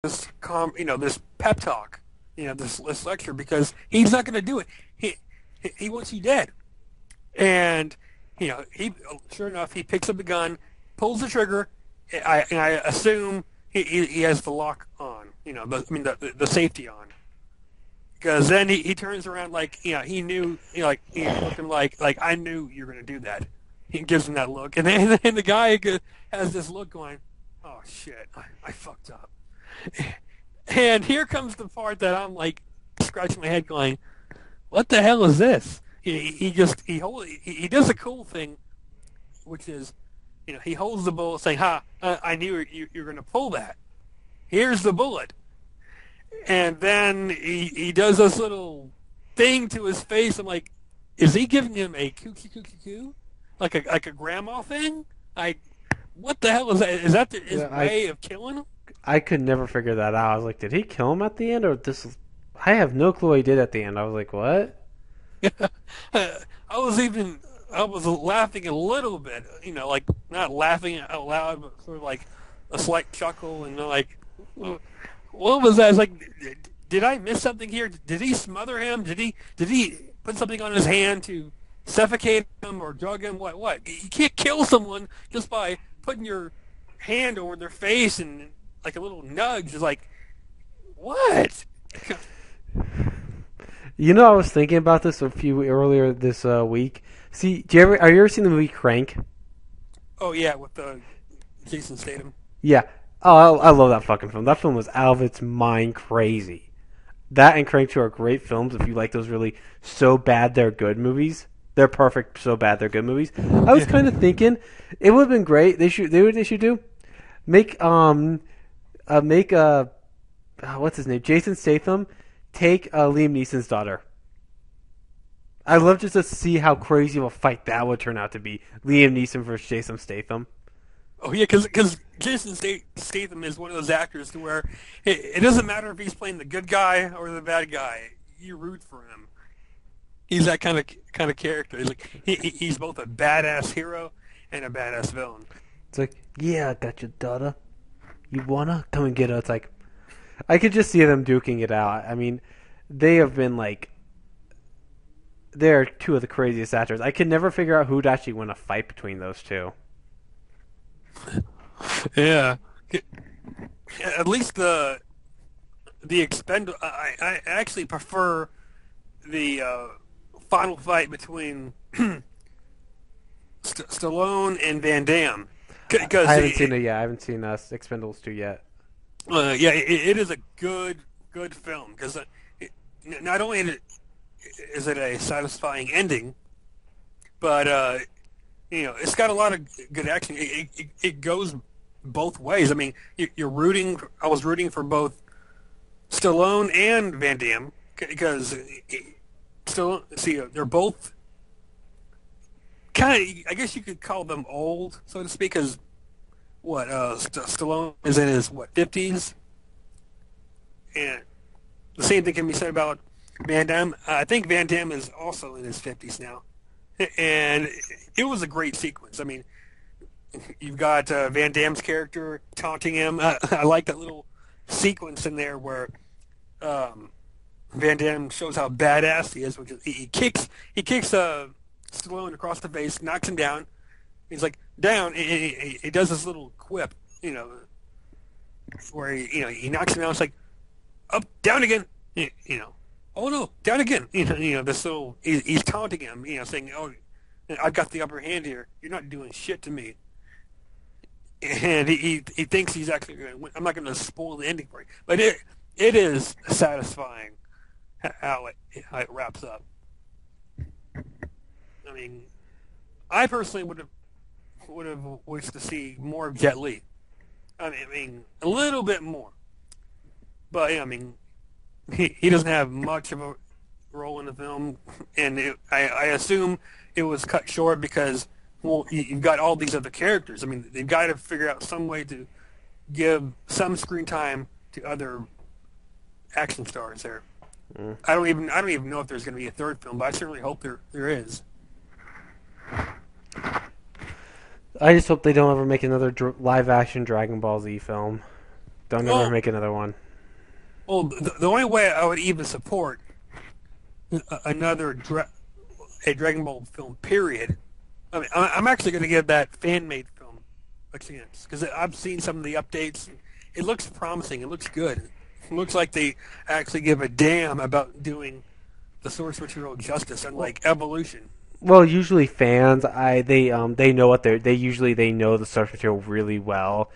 this pep talk, this lecture because he's not going to do it. He wants you dead. And he sure enough he picks up the gun, pulls the trigger. I assume he has the lock on. The safety on. Because then he turns around like he knew like looking like I knew you were gonna do that. He gives him that look, and then the guy has this look going, oh shit, I fucked up. And here comes the part that I'm like scratching my head, going, what the hell is this? He does a cool thing, which is he holds the bullet, saying, "Ha, I knew you're gonna pull that. Here's the bullet." And then he does this little thing to his face. I'm like, is he giving him a coo, like a grandma thing? What the hell is that? Is that his Yeah, way of killing him? I could never figure that out. I was like, did he kill him at the end, or this? I have no clue what he did at the end. I was like, what? I was even I was laughing a little bit, like not laughing out loud, but sort of like a slight chuckle, and like, what was that? It's like, did I miss something here? Did he smother him? Did he put something on his hand to suffocate him or drug him? What? You can't kill someone just by putting your hand over their face and like a little nudge. It's like, what? I was thinking about this a few earlier this week. See, are you ever seen the movie Crank? Oh yeah, with Jason Statham. Yeah. Oh, I love that fucking film. That film was out of its mind crazy. That and Crank 2 are great films if you like those really so bad they're good movies. They're perfect, so bad they're good movies. I was kind of thinking it would have been great. They should do make make what's his name, Jason Statham, take Liam Neeson's daughter. I'd love just to see how crazy of a fight that would turn out to be. Liam Neeson versus Jason Statham. Oh yeah, because Jason Statham is one of those actors to where it doesn't matter if he's playing the good guy or the bad guy. You root for him. He's that kind of character. He's both a badass hero and a badass villain. It's like, yeah, I got your daughter. You wanna come and get her? It's like, I could just see them duking it out. I mean, they have been like, they're two of the craziest actors. I can never figure out who'd actually win a fight between those two. Yeah. At least the expend. I actually prefer the final fight between Stallone and Van Damme because I haven't seen it yet. I haven't seen Expendables 2 yet. yeah, it is a good film because not only is it a satisfying ending, but it's got a lot of good action. It goes both ways. I mean, you're rooting. I was rooting for both Stallone and Van Damme because Stallone. See, they're both kind of. I guess you could call them old, so to speak. Because Stallone is in his 50s, and the same thing can be said about Van Damme. I think Van Damme is also in his 50s now, and it was a great sequence. I mean, you've got Van Damme's character taunting him. I like that little sequence in there where Van Damme shows how badass he is, which is he kicks Stallone across the face, knocks him down. He's like down. He does this little quip, where he knocks him down. It's like up, down again. Oh no, down again. This little he's taunting him. Saying, "Oh, I've got the upper hand here. You're not doing shit to me." And he thinks he's actually going to win. I'm not going to spoil the ending for you, but it is satisfying how it wraps up. I mean, I personally would have wished to see more of Jet Li. I mean, a little bit more, but I mean, he doesn't have much of a role in the film, and I assume it was cut short because, well, you've got all these other characters. I mean, they've got to figure out some way to give some screen time to other action stars there. Mm. I don't even know if there's going to be a third film, but I certainly hope there is. I just hope they don't ever make another live action Dragon Ball Z film. Don't ever Well, make another one. the only way I would even support another a Dragon Ball film, period. I mean, I'm actually going to give that fan made film a chance because I've seen some of the updates. It looks promising. It looks good. It looks like they actually give a damn about doing the source material justice, Well, unlike Evolution. well, usually fans, they know what they know the source material really well.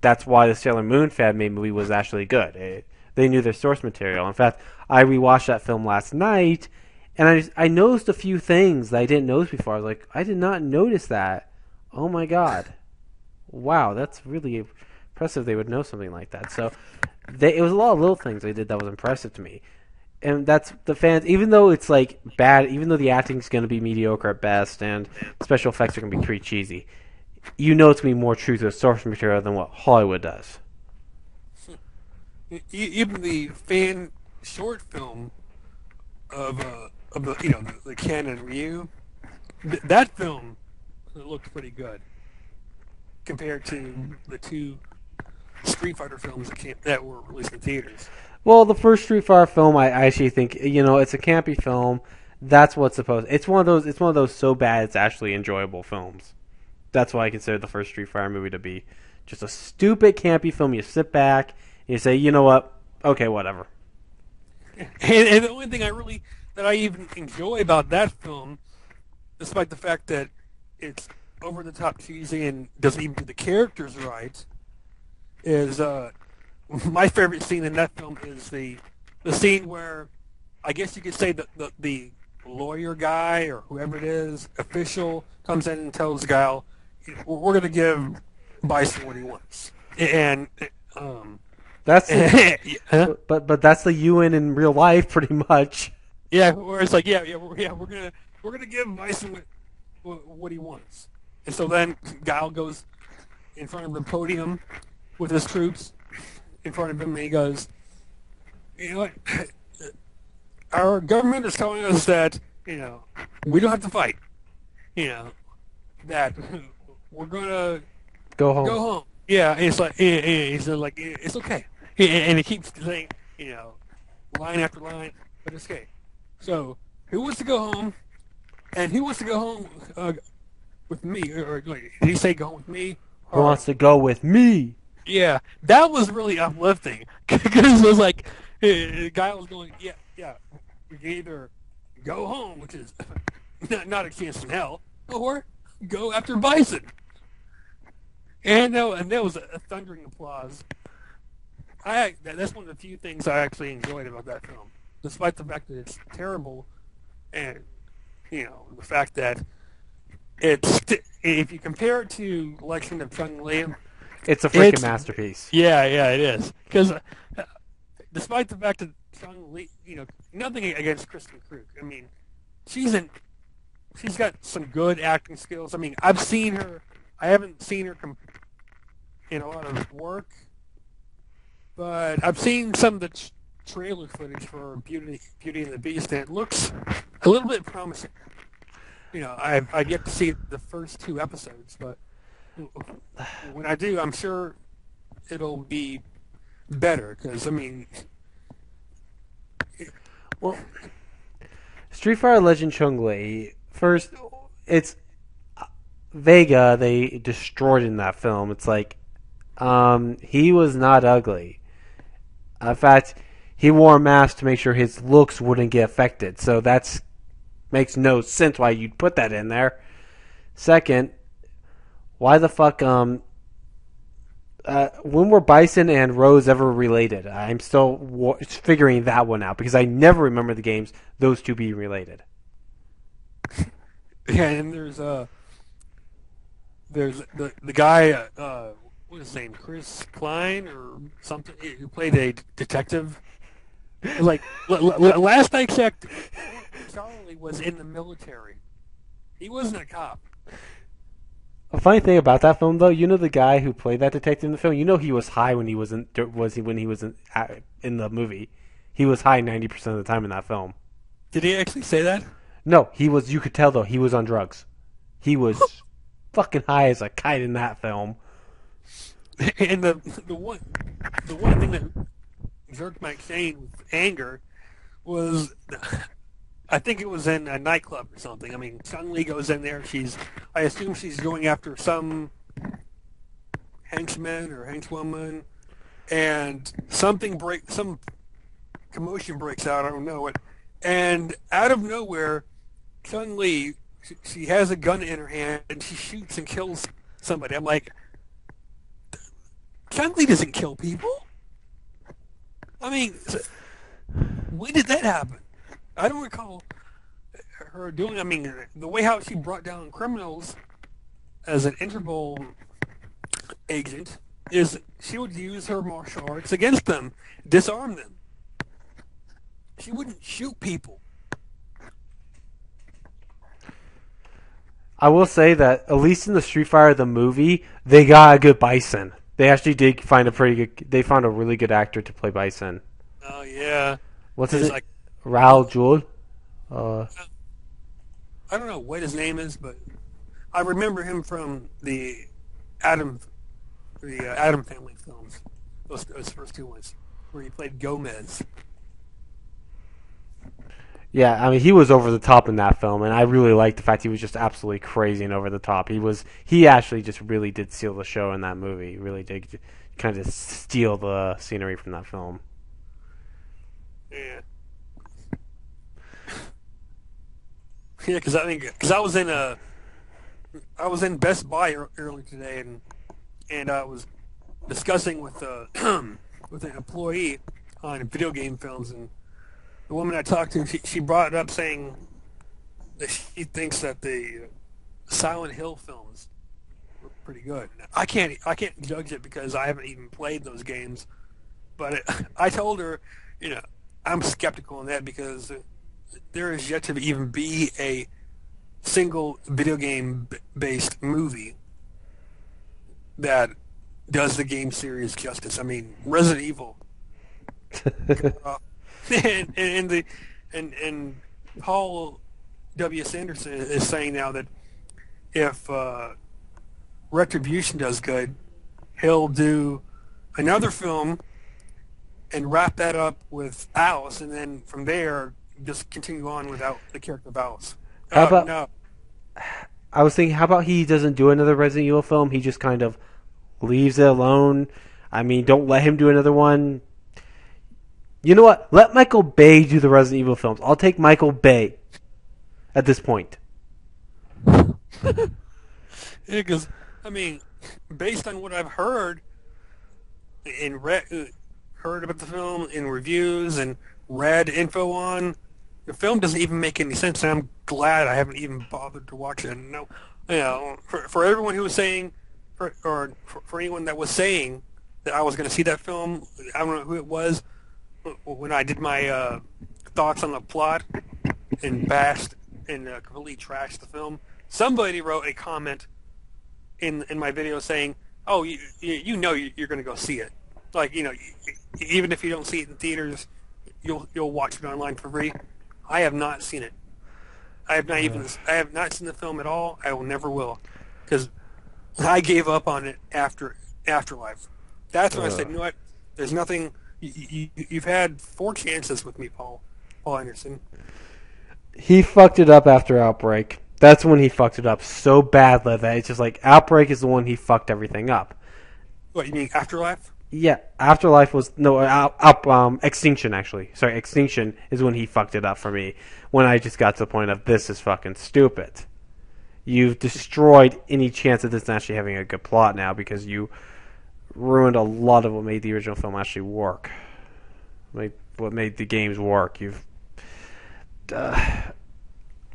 That's why the Sailor Moon fan made movie was actually good. They knew their source material. In fact, I rewatched that film last night, and I noticed a few things that I didn't notice before. I was like, I did not notice that. Oh my god! Wow, that's really impressive. They would know something like that. So, it was a lot of little things they did that was impressive to me. And that's the fans. Even though it's like bad, even though the acting's going to be mediocre at best, and special effects are going to be pretty cheesy, you know it's going to be more true to the source material than what Hollywood does. Even the fan short film of the the Canon Ryu, that film looked pretty good compared to the two Street Fighter films that were released in theaters. Well, the first Street Fighter film, I actually think it's a campy film. That's what's supposed. It's one of those. It's one of those so bad it's actually enjoyable films. That's why I consider the first Street Fighter movie to be just a stupid campy film. You sit back and you say, you know what? Okay, whatever. And the only thing that I even enjoy about that film, despite the fact that it's over the top cheesy and doesn't even do the characters right, is my favorite scene in that film is the scene where I guess you could say the lawyer guy or whoever it is official comes in and tells Guile, we're going to give Bison what he wants, and That's the, huh? but that's the UN in real life, pretty much. Yeah, where it's like we're gonna give Bison what he wants, and so then Guile goes in front of the podium with his troops in front of him, and he goes, you know what? Our government is telling us that we don't have to fight. You know that we're gonna Go home. go home. Yeah, and it's like he's like it's okay, and he keeps saying line after line, but it's okay. So who wants to go home, and who wants to go home with me, or did he say go home with me? Who Or wants to go with me? yeah, that was really uplifting because it was like the guy was going, yeah, we can either go home, which is not a chance in hell, or go after Bison. And there was a thundering applause. That's one of the few things I actually enjoyed about that film, despite the fact that it's terrible, and the fact that if you compare it to Legend of Chung Li, It's a freaking it's masterpiece. yeah, it is because despite the fact that Chung Li, nothing against Kristen Krug. I mean, she's in she's got some good acting skills. I mean, I've seen her. I haven't seen her in a lot of work, but I've seen some of the trailer footage for Beauty and the Beast, and it looks a little bit promising. I've yet to see the first two episodes, but when I do, I'm sure it'll be better. Because I mean, Well, Street Fighter Legend Chung Li. First, it's Vega. They destroyed in that film. It's like, he was not ugly. In fact, he wore a mask to make sure his looks wouldn't get affected. So that's makes no sense why you'd put that in there. Second, why the fuck when were Bison and Rose ever related? I'm still figuring that one out because I never remember the games those two being related. yeah, and there's the guy, what is his name, Chris Klein or something, who played a detective. Like last I checked, Charlie was in the military. He wasn't a cop. A funny thing about that film, though, the guy who played that detective in the film. He was high when he was in the movie. He was high 90% of the time in that film. Did he actually say that? No, he was. You could tell though he was on drugs. He was fucking high as a kite in that film. And the one thing that jerked my chain with anger was, I think it was in a nightclub or something. I mean, Sung Lee goes in there. I assume she's going after some henchman or henchwoman, and some commotion breaks out. I don't know it, and out of nowhere, Sung Lee, she has a gun in her hand and she shoots and kills somebody. I'm like, Sung Lee doesn't kill people. I mean, when did that happen? I don't recall her doing. I mean, the way how she brought down criminals as an Interpol agent is she would use her martial arts against them, disarm them. She wouldn't shoot people. I will say that at least in the Street Fighter the movie, they got a good Bison. They actually did find a pretty good. They found a really good actor to play Bison. Oh yeah, What's his it's name? like Raul Juul. Uh, I don't know what his name is, but I remember him from Adam the Adam Family films. Those first two ones where he played Gomez. yeah, I mean he was over the top in that film, and I really liked the fact he was just absolutely crazy and over the top. He actually just really did steal the show in that movie. He really did kind of steal the scenery from that film. Yeah, yeah, because I was in Best Buy earlier today, and I was discussing with with an employee on video game films, and the woman I talked to, she brought it up saying that she thinks that the Silent Hill films were pretty good. I can't judge it because I haven't even played those games, but I told her, you know, I'm skeptical on that because there is yet to even be a single video game based movie that does the game series justice. I mean, Resident Evil, uh, and the and Paul W. Sanderson is saying now that if Retribution does good, he'll do another film and wrap that up with Alice, and then from there just continue on without the character of Alice. How about No, I was thinking, how about he doesn't do another Resident Evil film? He just kind of leaves it alone. I mean, don't let him do another one. You know what? Let Michael Bay do the Resident Evil films. I'll take Michael Bay at this point. because I mean, based on what I've heard and heard about the film in reviews and read info on, the film doesn't even make any sense. And I'm glad I haven't even bothered to watch it. No, you know, for everyone who was saying, for anyone that was saying that I was going to see that film, I don't know who it was. When I did my thoughts on the plot and bashed and completely trashed the film, somebody wrote a comment in my video saying, "Oh, you know you're going to go see it. Like, you know, even if you don't see it in theaters, you'll watch it online for free." I have not seen it. I have not seen the film at all. I will never will, because I gave up on it after Afterlife. That's when I said, you know what? There's nothing. You've had 4 chances with me, Paul Anderson. He fucked it up after Outbreak. That's when he fucked it up so badly that it's just like Outbreak is the one he fucked everything up. What, you mean Afterlife? Yeah, Afterlife was no Extinction actually. Sorry, Extinction is when he fucked it up for me. When I just got to the point of this is fucking stupid. You've destroyed any chance of this actually having a good plot now because you ruined a lot of what made the original film actually work. What made the games work. You've at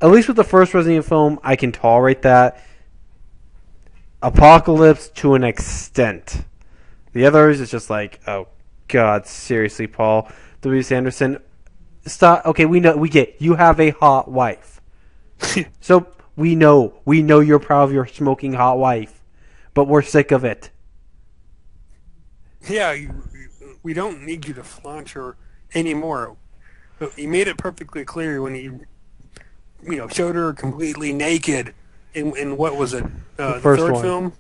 least with the first Resident Evil film, I can tolerate that. Apocalypse to an extent. The others is just like, oh God, seriously, Paul W. Sanderson, stop. Okay, we get you have a hot wife, so we know you're proud of your smoking hot wife, but we're sick of it. Yeah, we don't need you to flaunt her anymore. You made it perfectly clear when showed her completely naked in what was it, The the first third one. film?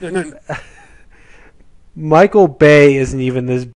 No, no, Michael Bay isn't even this